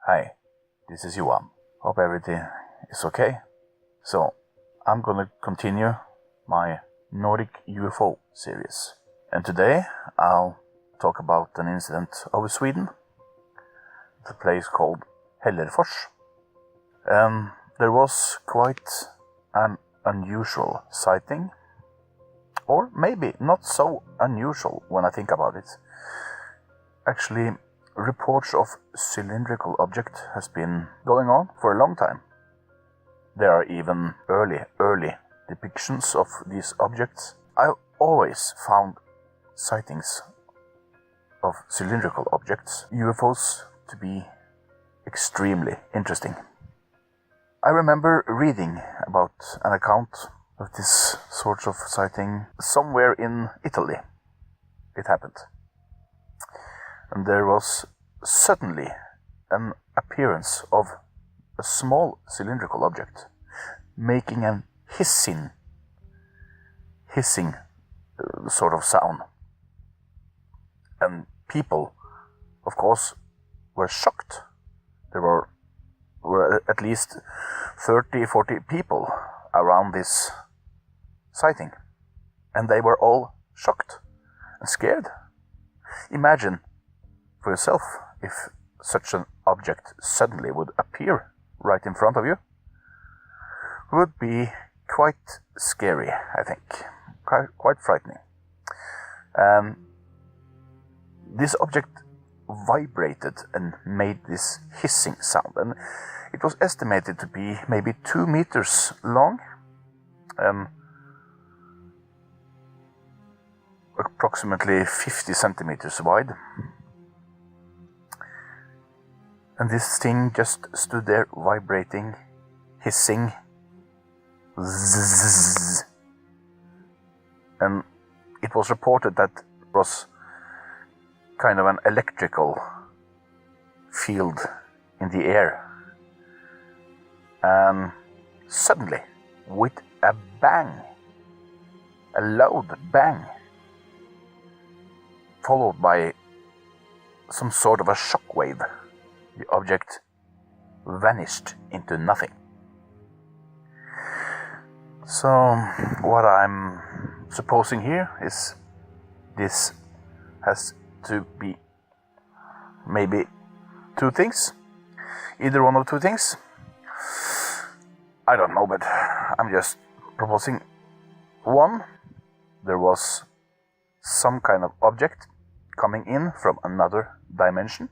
Hi, this is Johan. Hope everything is okay. So, I'm gonna continue my Nordic UFO series. And today I'll talk about an incident over Sweden. It's a place called Hellerfors. There was quite an unusual sighting. Or maybe not so unusual when I think about it. Actually, reports of cylindrical object has been going on for a long time. There are even early depictions of these objects. I always found sightings of cylindrical objects, UFOs, to be extremely interesting. I remember reading about an account of this sort of sighting somewhere in Italy. It happened. And there was suddenly an appearance of a small cylindrical object making an hissing sort of sound. And people, of course, were shocked. There were at least 30-40 people around this sighting. And they were all shocked and scared. Imagine for yourself if such an object suddenly would appear right in front of you. It would be quite scary, I think. Quite frightening. This object vibrated and made this hissing sound, and it was estimated to be maybe 2 meters long, approximately 50 centimeters wide. And this thing just stood there vibrating, hissing, zzz. And it was reported that it was kind of an electrical field in the air. And suddenly, with a bang, a loud bang, followed by some sort of a shock wave, the object vanished into nothing. So, what I'm supposing here is this has to be maybe 2 things. Either one of 2 things. I don't know, but I'm just proposing. 1, there was some kind of object coming in from another dimension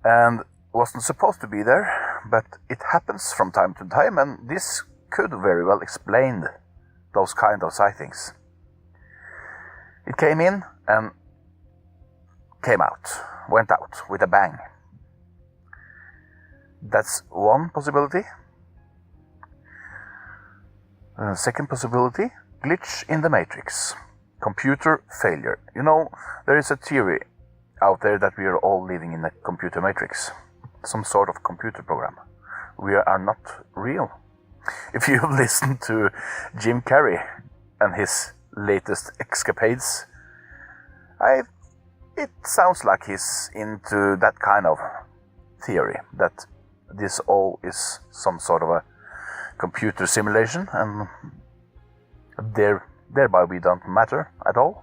and wasn't supposed to be there, but it happens from time to time, and this could very well explain those kind of sightings. It came in and went out with a bang. That's one possibility. Second possibility, glitch in the matrix, computer failure. You know, there is a theory out there that we are all living in a computer matrix, some sort of computer program. We are not real. If you've listened to Jim Carrey and his latest escapades, it sounds like he's into that kind of theory, that this all is some sort of a computer simulation, and thereby we don't matter at all.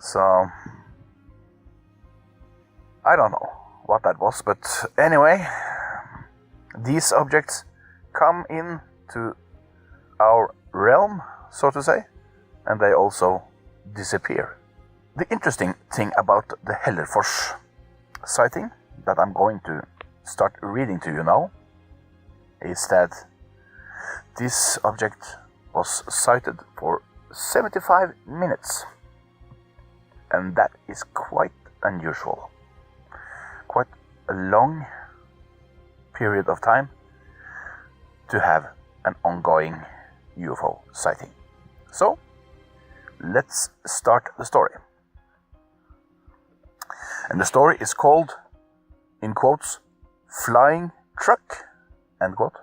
So, I don't know what that was, but anyway, these objects come into our realm, so to say, and they also disappear. The interesting thing about the Hellerfors sighting that I'm going to start reading to you now is that this object was sighted for 75 minutes. And that is quite unusual. Quite a long period of time to have an ongoing UFO sighting. So, let's start the story. And the story is called, in quotes, Flying Truck, end quote,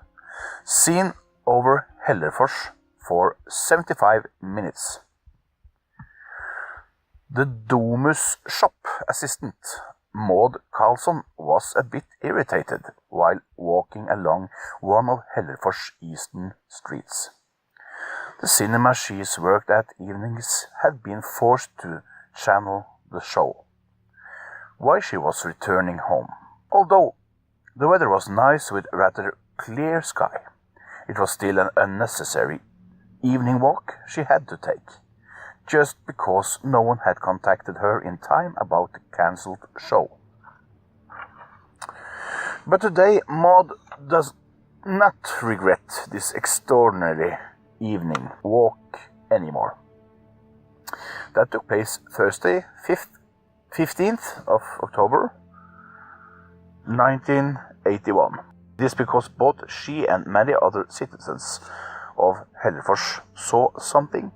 seen over Hellerfors for 75 minutes. The Domus shop assistant, Maud Carlson, was a bit irritated while walking along one of Hellerfors' eastern streets. The cinema she's worked at evenings had been forced to channel the show. Why she was returning home. Although the weather was nice with rather clear sky, it was still an unnecessary evening walk she had to take, just because no one had contacted her in time about the cancelled show. But today Maud does not regret this extraordinary evening walk anymore. That took place Thursday, 15th of October, 1981. This because both she and many other citizens of Hellerfors saw something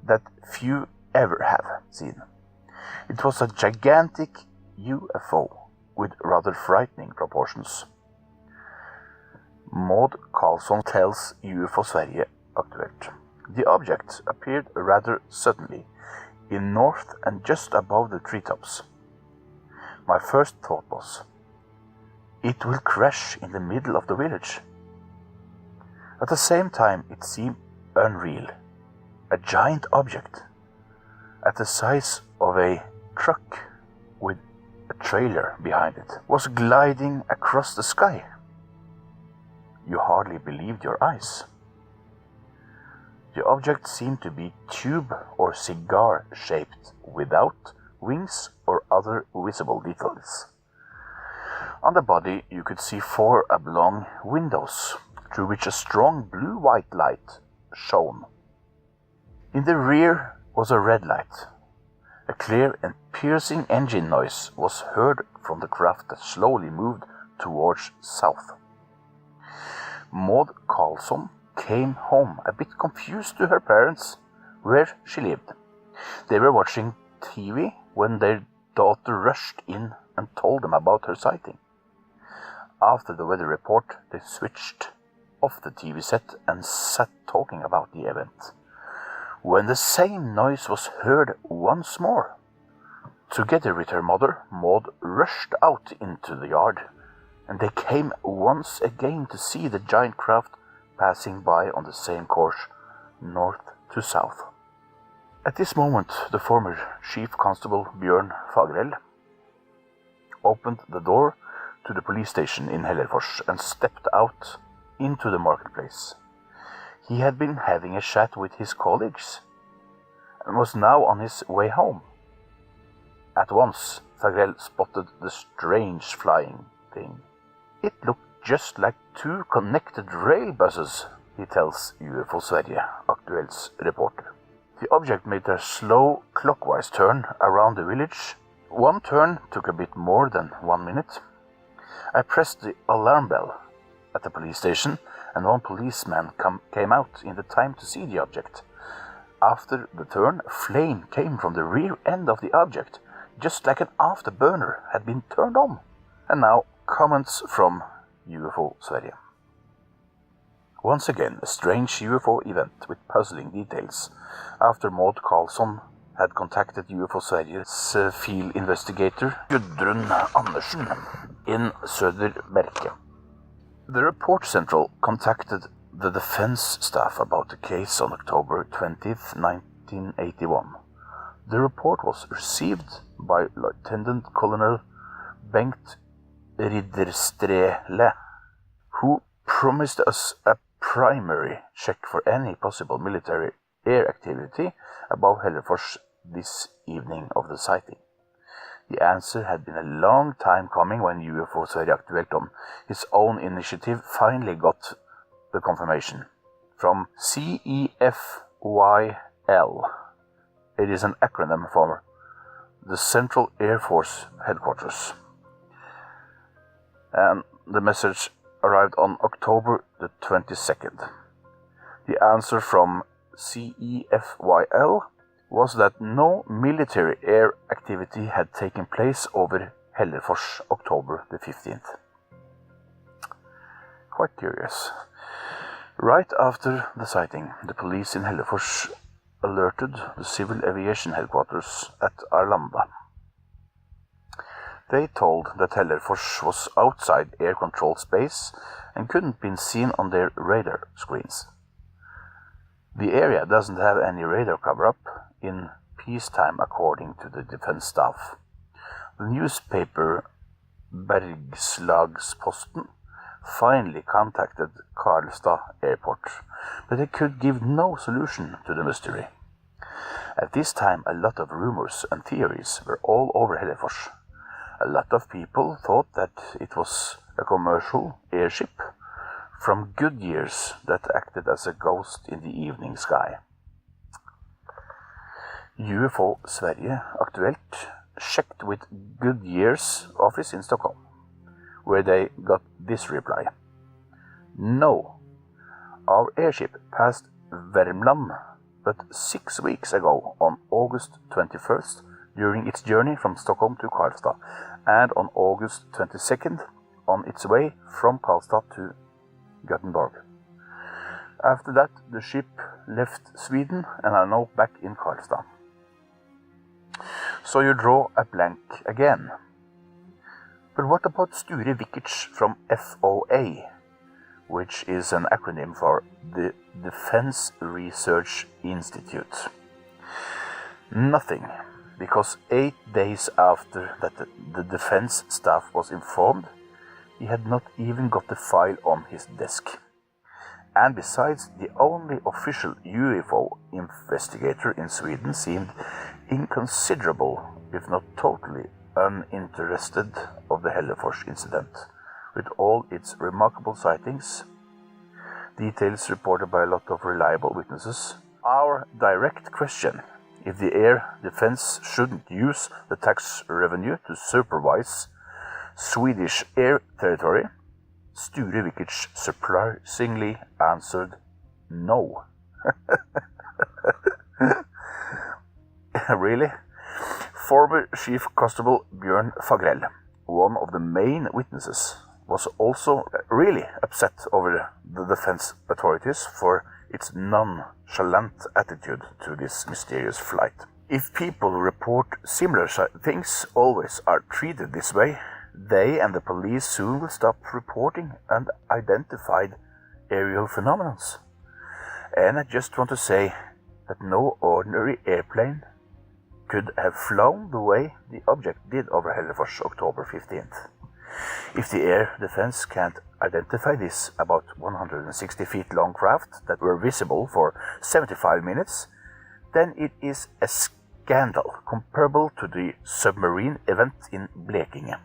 that few ever have seen. It was a gigantic UFO with rather frightening proportions. Maud Carlson tells UFO Sverige Aktuelt. The object appeared rather suddenly in north and just above the treetops. My first thought was, it will crash in the middle of the village. At the same time, it seemed unreal. A giant object at the size of a truck with a trailer behind it was gliding across the sky. You hardly believed your eyes. The object seemed to be tube or cigar shaped without wings or other visible details. On the body you could see 4 oblong windows through which a strong blue-white light shone. In the rear was a red light. A clear and piercing engine noise was heard from the craft that slowly moved towards south. Maud Carlson came home a bit confused to her parents where she lived. They were watching TV when their daughter rushed in and told them about her sighting. After the weather report, they switched off the TV set and sat talking about the event, when the same noise was heard once more. Together with her mother, Maud rushed out into the yard, and they came once again to see the giant craft passing by on the same course, north to south. At this moment, the former Chief Constable Bjørn Fagerell opened the door to the police station in Hellerfors and stepped out into the marketplace. He had been having a chat with his colleagues and was now on his way home. At once, Fagerell spotted the strange flying thing. It looked just like 2 connected rail buses, he tells UFO Sverige Aktuelt's reporter. The object made a slow clockwise turn around the village. One turn took a bit more than 1 minute. I pressed the alarm bell at the police station, and 1 policeman came out in the time to see the object. After the turn, a flame came from the rear end of the object, just like an afterburner had been turned on. And now, comments from UFO Sverige. Once again, a strange UFO event with puzzling details. After Maud Carlson had contacted UFO Sveriges field investigator Gudrun Andersen in Söderberke. The report central contacted the defense staff about the case on October 20th, 1981. The report was received by Lieutenant Colonel Bengt Ridderstrele, who promised us a primary check for any possible military air activity above Hellerfors this evening of the sighting. The answer had been a long time coming when UFO Sverige Aktuelt on his own initiative finally got the confirmation from CEFYL. It is an acronym for the Central Air Force Headquarters. And the message arrived on October the 22nd. The answer from CEFYL was that no military air activity had taken place over Hellerfors October the 15th. Quite curious. Right after the sighting, the police in Hellerfors alerted the Civil Aviation Headquarters at Arlanda. They told that Hellerfors was outside air-controlled space and couldn't be seen on their radar screens. The area doesn't have any radar cover-up in peacetime, according to the defense staff. The newspaper Bergslagsposten finally contacted Karlstad Airport, but they could give no solution to the mystery. At this time, a lot of rumors and theories were all over Hellerfors. A lot of people thought that it was a commercial airship from Goodyear's that acted as a ghost in the evening sky. UFO Sverige Aktuelt checked with Goodyear's office in Stockholm, where they got this reply. No, our airship passed Värmland but 6 weeks ago on August 21st during its journey from Stockholm to Karlstad, and on August 22nd on its way from Karlstad to Gothenburg. After that, the ship left Sweden and are now back in Karlstad. So you draw a blank again. But what about Sture Vikic from FOA, which is an acronym for the Defense Research Institute? Nothing, because 8 days after that the defense staff was informed, he had not even got the file on his desk. And besides, the only official UFO investigator in Sweden seemed inconsiderable, if not totally uninterested, of the Hellerfors incident, with all its remarkable sightings, details reported by a lot of reliable witnesses. Our direct question, if the air defense shouldn't use the tax revenue to supervise Swedish air territory, Sture Vikic surprisingly answered no. Really? Former Chief Constable Björn Fagrell, one of the main witnesses, was also really upset over the defense authorities for its nonchalant attitude to this mysterious flight. If people report similar things always are treated this way, they and the police soon will stop reporting unidentified aerial phenomena. And I just want to say that no ordinary airplane could have flown the way the object did over Hellerfors October 15th. If the air defense can't identify this about 160 feet long craft that were visible for 75 minutes, then it is a scandal comparable to the submarine event in Blekinge.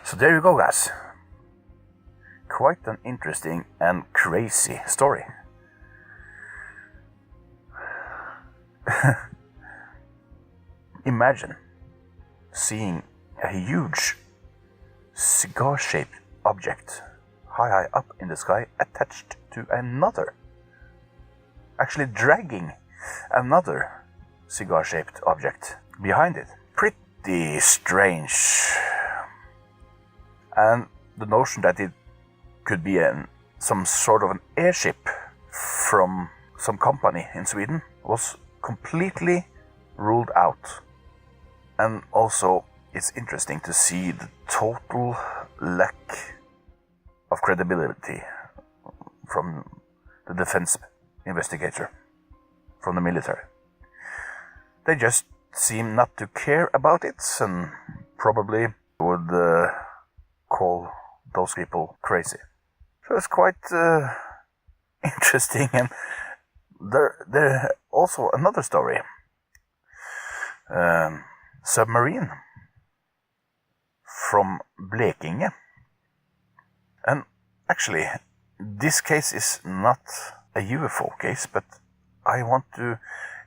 So there you go, guys. Quite an interesting and crazy story. Imagine seeing a huge cigar-shaped object high up in the sky attached to another, actually dragging another cigar-shaped object behind it. Pretty strange. And the notion that it could be some sort of an airship from some company in Sweden was completely ruled out. And also, it's interesting to see the total lack of credibility from the defense investigator, from the military. They just seem not to care about it and probably would call those people crazy. So it's quite interesting. And there also another story. Submarine from Blekinge. And actually, this case is not a UFO case, but I want to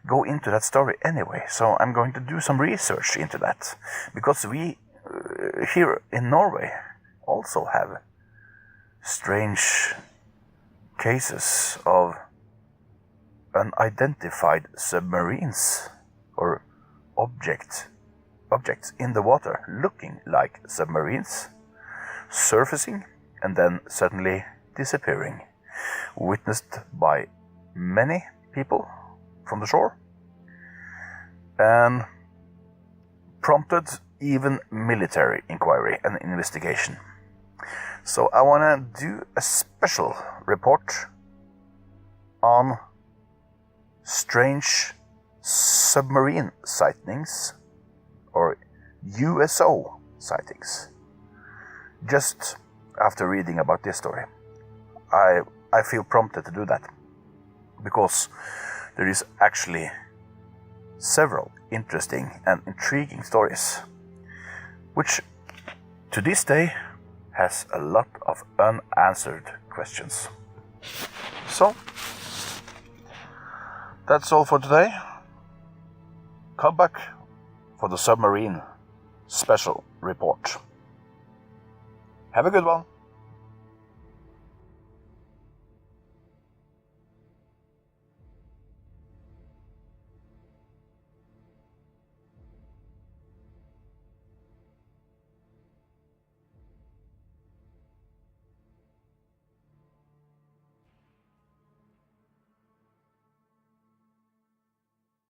go into that story anyway. So I'm going to do some research into that, because we here in Norway also have strange cases of unidentified submarines or objects in the water looking like submarines, surfacing and then suddenly disappearing, witnessed by many people from the shore and prompted even military inquiry and investigation. So I want to do a special report on strange submarine sightings or USO sightings. Just after reading about this story, I feel prompted to do that because there is actually several interesting and intriguing stories which to this day has a lot of unanswered questions. So that's all for today. Come back for the submarine special report. Have a good one.